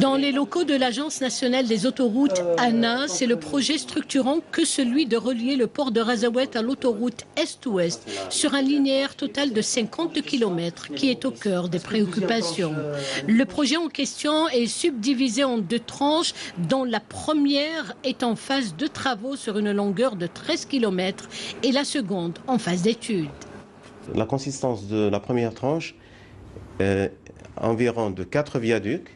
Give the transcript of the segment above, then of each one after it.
Dans les locaux de l'Agence nationale des autoroutes, ANA, c'est le projet structurant que celui de relier le port de Razaouet à l'autoroute Est-Ouest sur un linéaire total de 50 km qui est au cœur des préoccupations. Le projet en question est subdivisé en deux tranches, dont la première est en phase de travaux sur une longueur de 13 km et la seconde en phase d'études. La consistance de la première tranche est environ de 4 viaducs,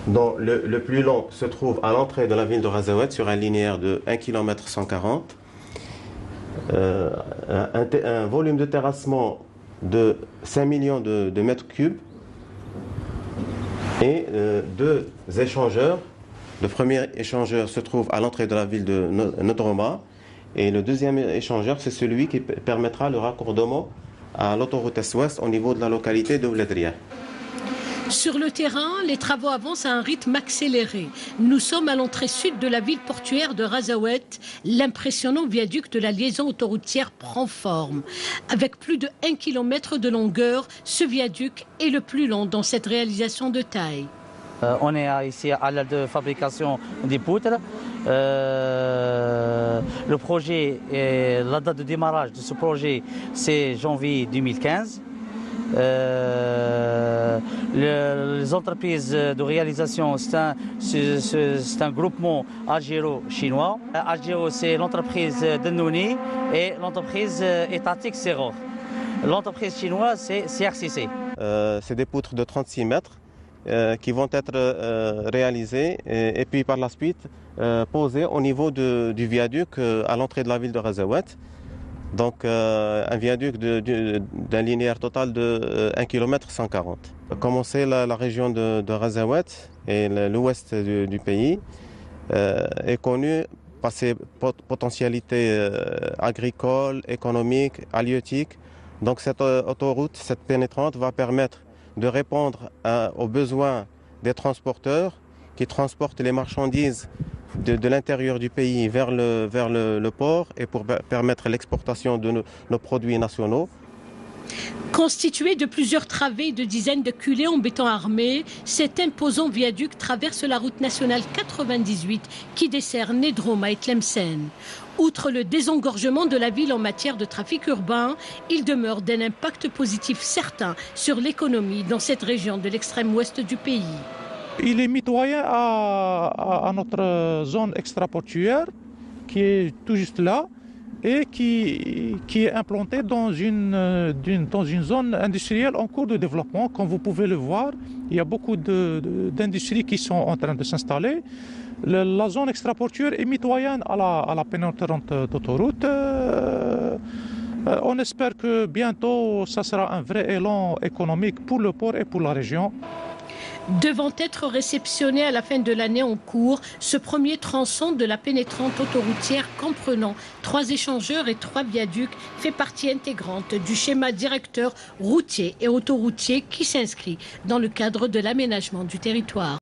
dont le plus long se trouve à l'entrée de la ville de Razaouet sur un linéaire de 1 km 140. Un volume de terrassement de 5 millions de mètres cubes et deux échangeurs. Le premier échangeur se trouve à l'entrée de la ville de Nodroma et le deuxième échangeur, c'est celui qui permettra le raccordement à l'autoroute Est-Ouest au niveau de la localité de Ouladria. Sur le terrain, les travaux avancent à un rythme accéléré. Nous sommes à l'entrée sud de la ville portuaire de Razaouet. L'impressionnant viaduc de la liaison autoroutière prend forme. Avec plus de 1 km de longueur, ce viaduc est le plus long dans cette réalisation de taille. On est ici à l'aile de fabrication des poutres. Le projet, la date de démarrage de ce projet, c'est janvier 2015. Les entreprises de réalisation, c'est un groupement algéro-chinois. Algéro, c'est l'entreprise de Nouni et l'entreprise étatique Seror. L'entreprise chinoise, c'est CRCC. C'est des poutres de 36 mètres qui vont être réalisées et puis par la suite posées au niveau du viaduc à l'entrée de la ville de Razaouet. Donc un viaduc d'un linéaire total de 1 km 140. Commencer la région de Razaouet et l'ouest du pays est connue par ses potentialités agricoles, économiques, halieutiques. Donc cette autoroute, cette pénétrante, va permettre de répondre aux besoins des transporteurs qui transportent les marchandises de l'intérieur du pays vers le port et pour permettre l'exportation de nos produits nationaux. Constitué de plusieurs travées et de dizaines de culées en béton armé, cet imposant viaduc traverse la route nationale 98 qui dessert Nedroma et Tlemcen. Outre le désengorgement de la ville en matière de trafic urbain, il demeure d'un impact positif certain sur l'économie dans cette région de l'extrême ouest du pays. Il est mitoyen à notre zone extraportuaire qui est tout juste là et qui est implantée dans une zone industrielle en cours de développement. Comme vous pouvez le voir, il y a beaucoup d'industries qui sont en train de s'installer. La zone extraportuaire est mitoyenne à la pénétrante d'autoroute. On espère que bientôt, ça sera un vrai élan économique pour le port et pour la région. Devant être réceptionné à la fin de l'année en cours, ce premier tronçon de la pénétrante autoroutière comprenant 3 échangeurs et 3 viaducs fait partie intégrante du schéma directeur routier et autoroutier qui s'inscrit dans le cadre de l'aménagement du territoire.